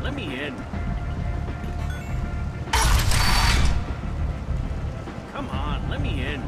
let me in. Come on, let me in.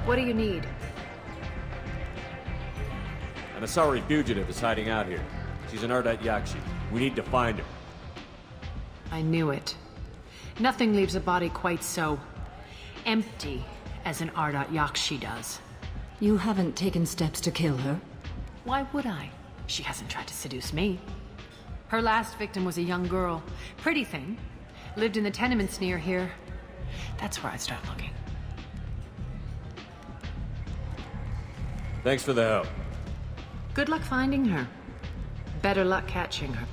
What do you need? An Asari fugitive is hiding out here. She's an Ardat Yakshi. We need to find her. I knew it. Nothing leaves a body quite so empty as an Ardat Yakshi does. You haven't taken steps to kill her? Why would I? She hasn't tried to seduce me. Her last victim was a young girl. Pretty thing. Lived in the tenements near here. That's where I'd start looking. Thanks for the help. Good luck finding her. Better luck catching her.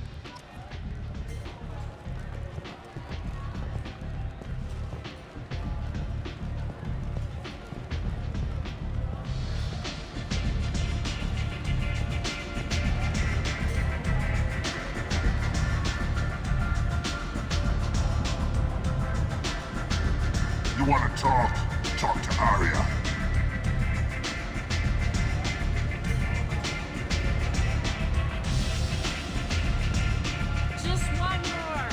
You want to talk? Talk to Arya. Just one more.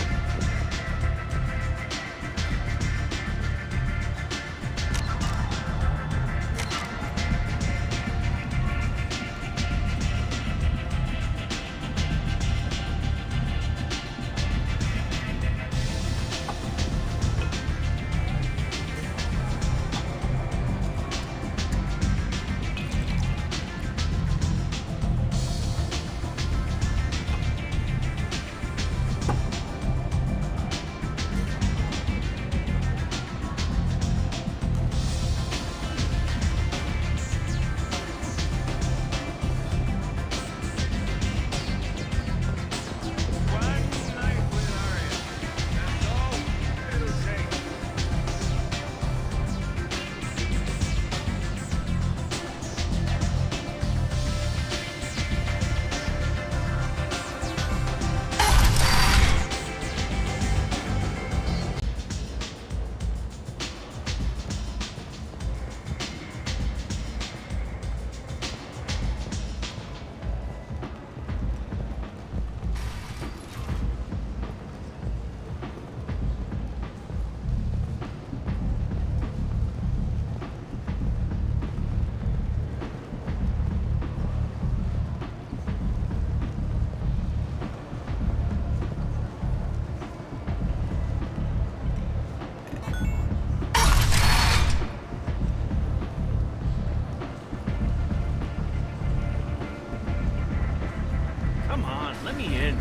Come on, let me in.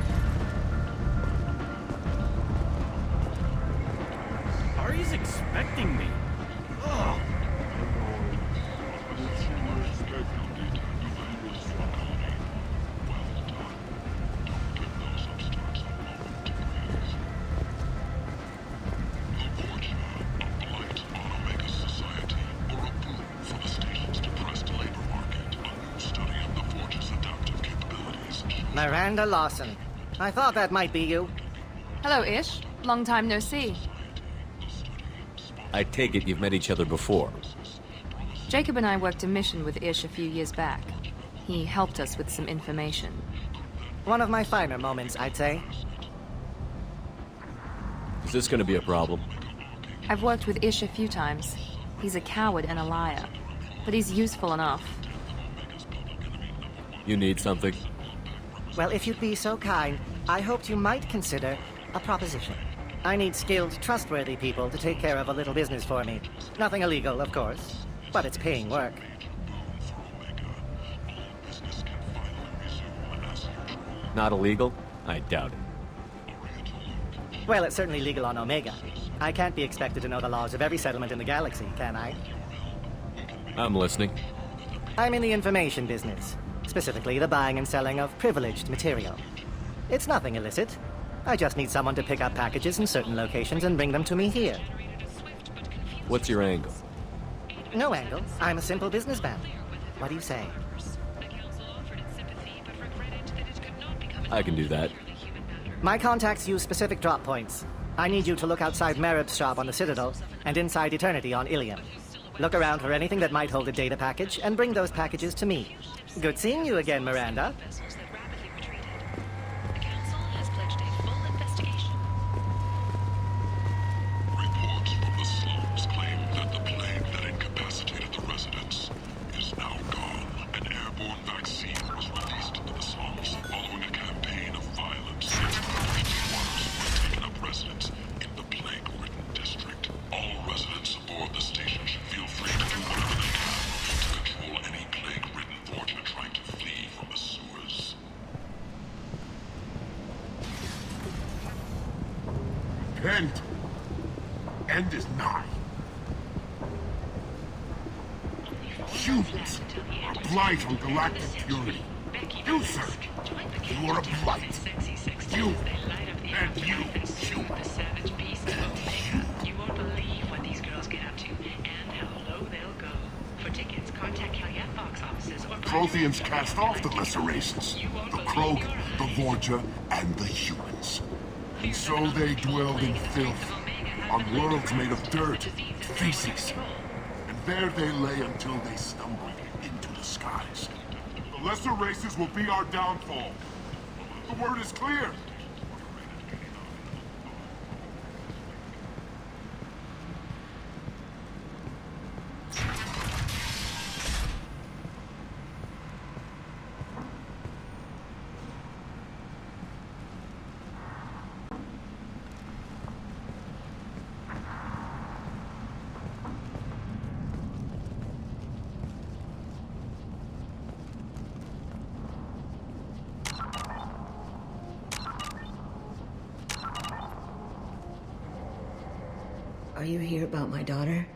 Ari's expecting me. Ugh. Miranda Lawson. I thought that might be you. Hello, Ish. Long time no see. I take it you've met each other before. Jacob and I worked a mission with Ish a few years back. He helped us with some information. One of my finer moments, I'd say. Is this gonna be a problem? I've worked with Ish a few times. He's a coward and a liar, but he's useful enough. You need something? Well, if you'd be so kind, I hoped you might consider a proposition. I need skilled, trustworthy people to take care of a little business for me. Nothing illegal, of course, but it's paying work. Not illegal? I doubt it. Well, it's certainly legal on Omega. I can't be expected to know the laws of every settlement in the galaxy, can I? I'm listening. I'm in the information business, specifically the buying and selling of privileged material. It's nothing illicit. I just need someone to pick up packages in certain locations and bring them to me here. What's your angle? No angle. I'm a simple businessman. What do you say? I can do that. My contacts use specific drop points. I need you to look outside Merib's shop on the Citadel and inside Eternity on Ilium. Look around for anything that might hold a data package and bring those packages to me. Good seeing you again, Miranda. Reports from the slums claim that the plague that incapacitated the residents is now gone. An airborne vaccine was released into the slums following a campaign of violence. Ones were taken up residence in the plague-ridden district. All residents aboard the station should feel free to do whatever they can to control any plague-ridden fortune trying to flee from the sewers. Repent! End is nigh. Humans are blight on galactic purity. You, sir, you are a blight. You, and you, humans. You won't believe what these girls get up to and how low they'll go. For tickets, contact Calyette box offices or... Protheans cast off the lesser races, the Krogan, the Vorja, and the humans. And so they dwelled in filth, on worlds made of dirt, feces. And there they lay until they stumbled into the skies. The lesser races will be our downfall. The word is clear. Are you here about my daughter?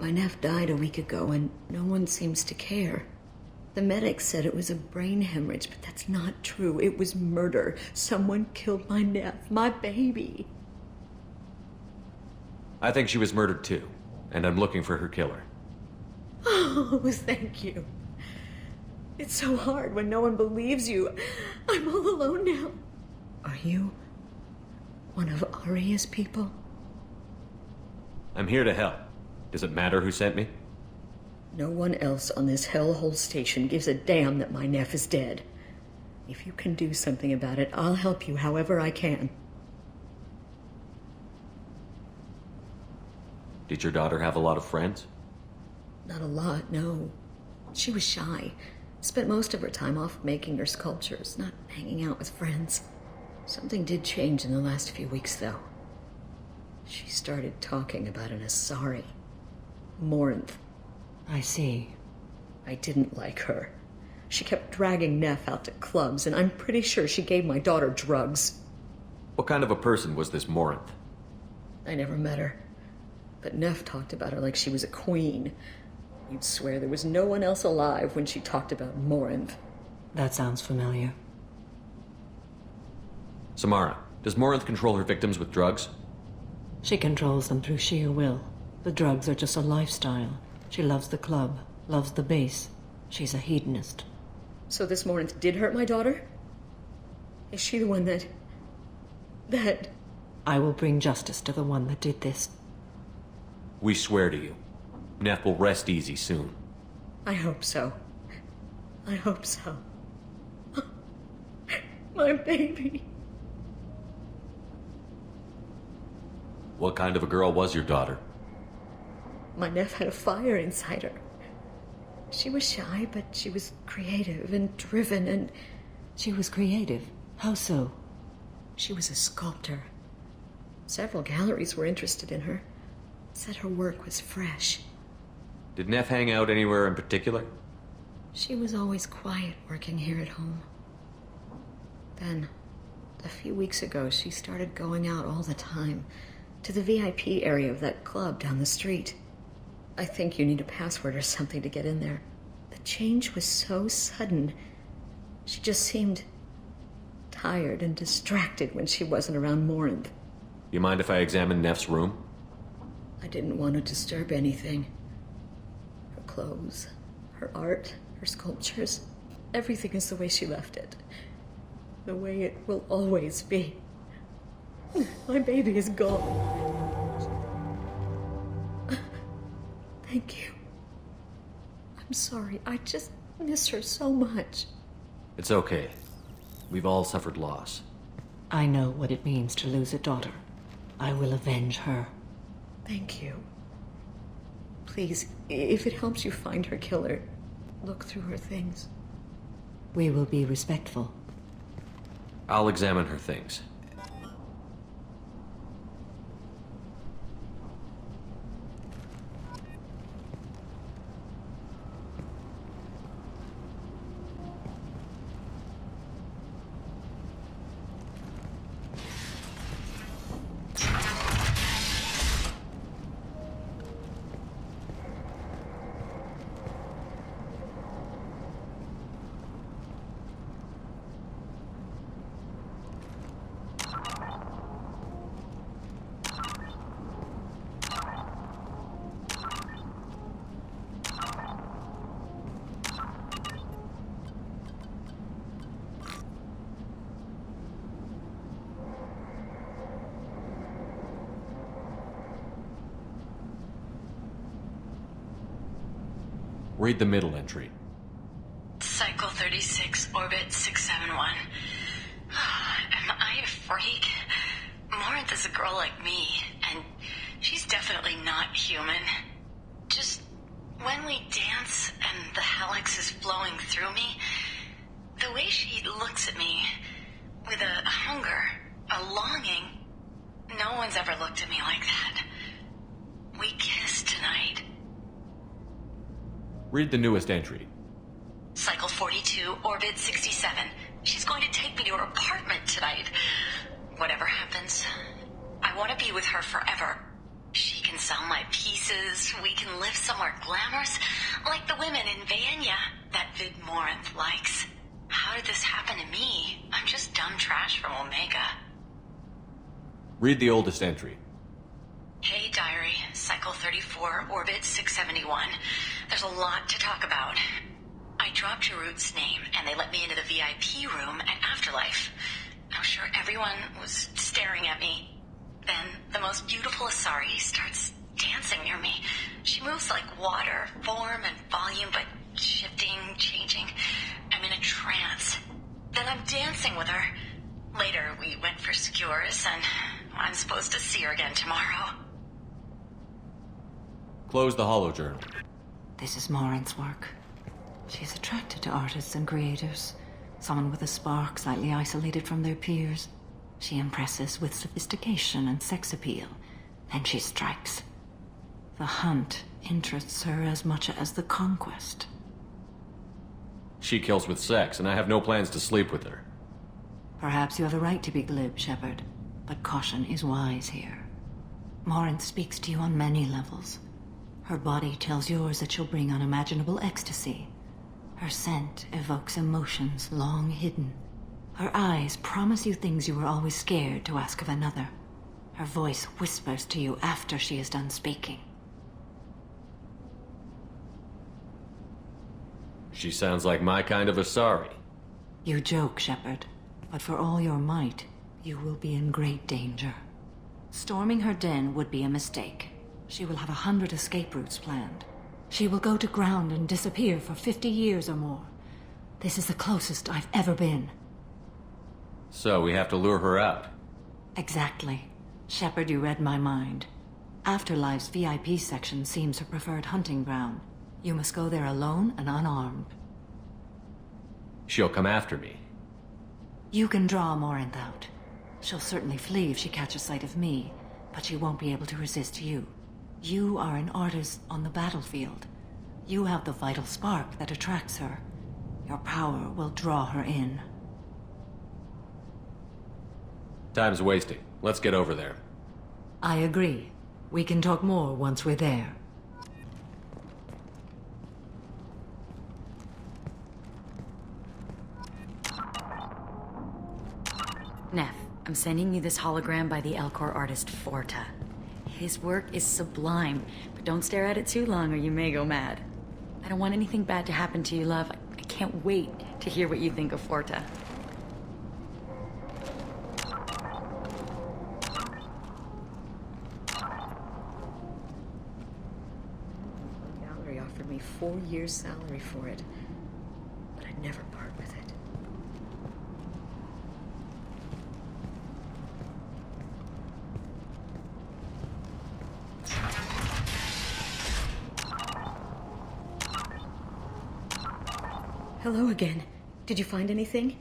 My nephew died a week ago and no one seems to care. The medics said it was a brain hemorrhage, but that's not true. It was murder. Someone killed my nephew, my baby. I think she was murdered too, and I'm looking for her killer. Oh, thank you. It's so hard when no one believes you. I'm all alone now. Are you one of Aria's people? I'm here to help. Does it matter who sent me? No one else on this hellhole station gives a damn that my nephew is dead. If you can do something about it, I'll help you however I can. Did your daughter have a lot of friends? Not a lot, no. She was shy. Spent most of her time off making her sculptures, not hanging out with friends. Something did change in the last few weeks, though. She started talking about an Asari. Morinth. I see. I didn't like her. She kept dragging Neff out to clubs, and I'm pretty sure she gave my daughter drugs. What kind of a person was this Morinth? I never met her. But Neff talked about her like she was a queen. You'd swear there was no one else alive when she talked about Morinth. That sounds familiar. Samara, does Morinth control her victims with drugs? She controls them through sheer will. The drugs are just a lifestyle. She loves the club, loves the base. She's a hedonist. So this Morinth did hurt my daughter? Is she the one that... I will bring justice to the one that did this. We swear to you. Neff will rest easy soon. I hope so. I hope so. My baby. What kind of a girl was your daughter? My Neff had a fire inside her. She was shy, but she was creative and driven, and She was creative. How so? she was a sculptor. Several galleries were interested in her. Said her work was fresh. Did Neff hang out anywhere in particular? She was always quiet working here at home. Then, a few weeks ago, she started going out all the time to the VIP area of that club down the street. I think you need a password or something to get in there. The change was so sudden. She just seemed tired and distracted when she wasn't around Morinth. You mind if I examine Neff's room? I didn't want to disturb anything. Her clothes, her art, her sculptures, everything is the way she left it. The way it will always be. My baby is gone. Thank you. I'm sorry. I just miss her so much. It's okay. We've all suffered loss. I know what it means to lose a daughter. I will avenge her. Thank you. Please, if it helps you find her killer, look through her things. We will be respectful. I'll examine her things. Read the middle entry. Cycle 36, orbit 671. Am I a freak? Morinth is a girl like me, and she's definitely not human. Just when we dance and the helix is flowing through me, the way she looks at me with a hunger, a longing, no one's ever looked at me like that. We kissed tonight. Read the newest entry. Cycle 42, orbit 67. She's going to take me to her apartment tonight. Whatever happens, I want to be with her forever. She can sell my pieces. We can live somewhere glamorous, like the women in Vanya that Vid Morinth likes. How did this happen to me? I'm just dumb trash from Omega. Read the oldest entry. Hey, diary. Cycle 34, orbit 671. There's a lot to talk about. I dropped Jarut's name, and they let me into the VIP room at Afterlife. I'm sure everyone was staring at me. Then, the most beautiful Asari starts dancing near me. She moves like water, form and volume, but shifting, changing. I'm in a trance. Then I'm dancing with her. Later, we went for skewers, and I'm supposed to see her again tomorrow. Close the holojournal. This is Morinth's work. She's attracted to artists and creators. Someone with a spark, slightly isolated from their peers. She impresses with sophistication and sex appeal. Then she strikes. The hunt interests her as much as the conquest. She kills with sex, and I have no plans to sleep with her. Perhaps you have a right to be glib, Shepard, but caution is wise here. Morinth speaks to you on many levels. Her body tells yours that she'll bring unimaginable ecstasy. Her scent evokes emotions long hidden. Her eyes promise you things you were always scared to ask of another. Her voice whispers to you after she is done speaking. She sounds like my kind of Asari. You joke, Shepard, but for all your might, you will be in great danger. Storming her den would be a mistake. She will have 100 escape routes planned. She will go to ground and disappear for 50 years or more. This is the closest I've ever been. So we have to lure her out. Exactly. Shepard, you read my mind. Afterlife's VIP section seems her preferred hunting ground. You must go there alone and unarmed. She'll come after me. You can draw Morinth out. She'll certainly flee if she catches sight of me, but she won't be able to resist you. You are an artist on the battlefield. You have the vital spark that attracts her. Your power will draw her in. Time's wasting. Let's get over there. I agree. We can talk more once we're there. Neff, I'm sending you this hologram by the Elcor artist Forta. His work is sublime, but don't stare at it too long or you may go mad. I don't want anything bad to happen to you, love. I can't wait to hear what you think of Forta. Gallery offered me 4 years' salary for it, but I'd never part with it. Hello again. Did you find anything?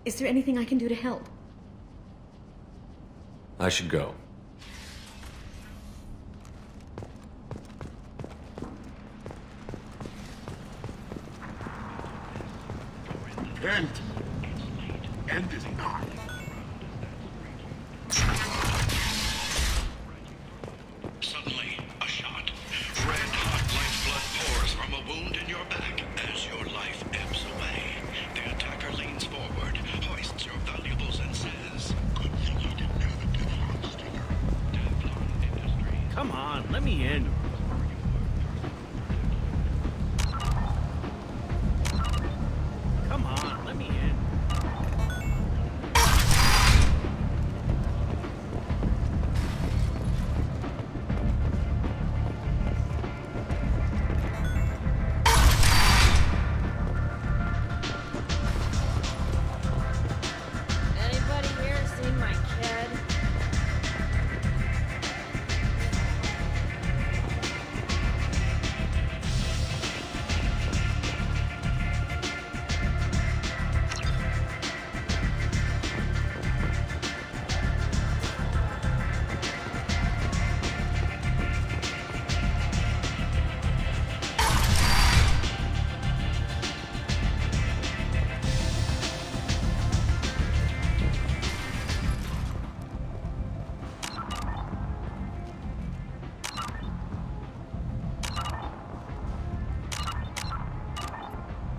Is there anything I can do to help? I should go. End. End is nigh. Suddenly, a shot. Red hot lifeblood pours from a wound in your back as your life ebbs away. The attacker leans forward, hoists your valuables, and says, "Good thing I didn't have a Teflon sticker." Teflon Industries. Come on, let me in. Come on, let me in. Anybody here seen my kid?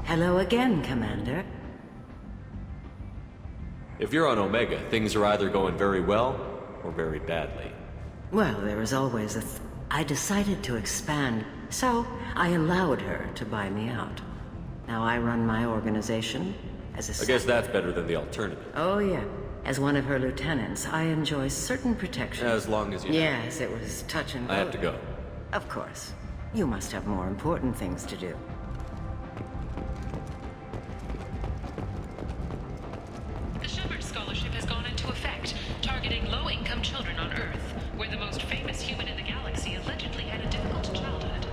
Hello again, Commander. If you're on Omega, things are either going very well or very badly. Well, there is always a I decided to expand, so I allowed her to buy me out. Now I run my organization as a... I guess that's better than the alternative. Oh, yeah. As one of her lieutenants, I enjoy certain protection. As long as you... Yes, it was touch and go. I have to go. Of course. You must have more important things to do. The Shepard Scholarship has gone into effect, targeting low-income children on Earth, where the most famous human in the galaxy allegedly had a difficult childhood.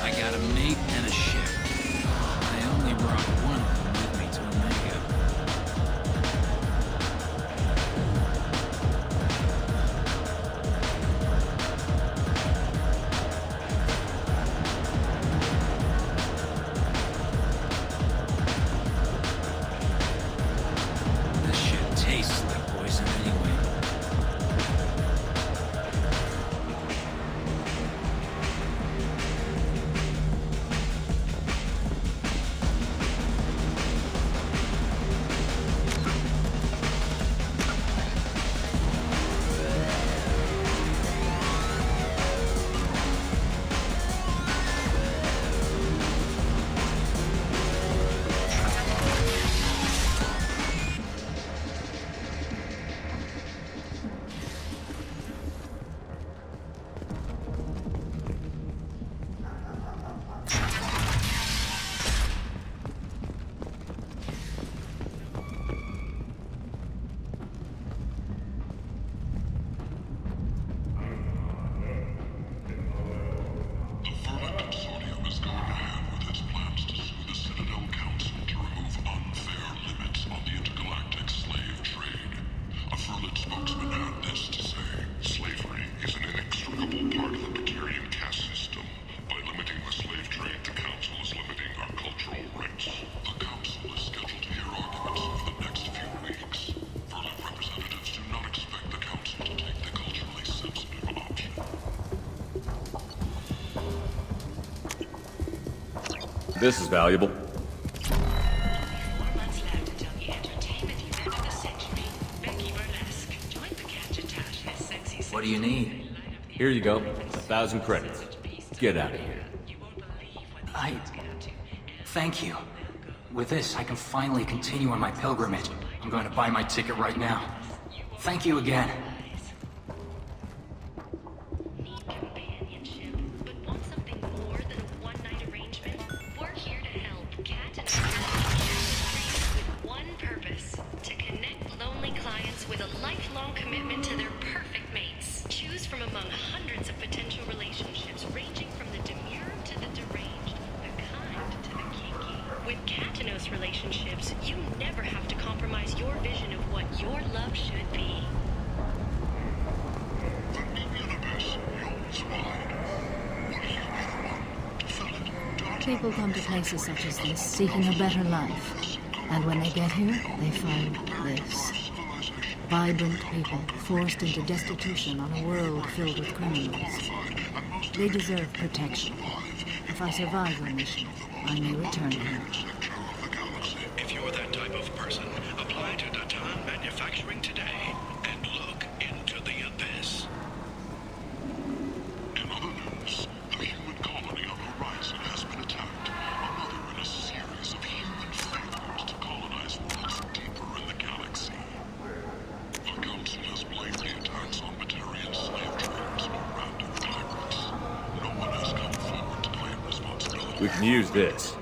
I got a mate and a ship. I only brought one of them with me to Omega. This is valuable. What do you need? Here you go. 1,000 credits. Get out of here. Thank you. With this, I can finally continue on my pilgrimage. I'm going to buy my ticket right now. Thank you again. Relationships, you never have to compromise your vision of what your love should be. People come to places such as this seeking a better life. And when they get here, they find this. Vibrant people forced into destitution on a world filled with criminals. They deserve protection. If I survive the mission, I may return here. If you're that type of person, apply to Datan Manufacturing today and look into the abyss. In other news, the human colony on Horizon has been attacked. Another in a series of human failures to colonize worlds deeper in the galaxy. The Council has blamed the attacks on Batarian slave traders or random pirates. No one has come forward to claim responsibility. We can use this.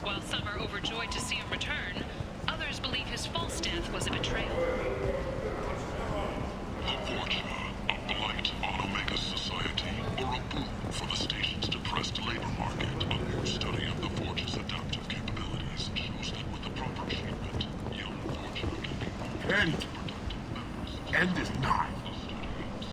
While some are overjoyed to see him return, others believe his false death was a betrayal.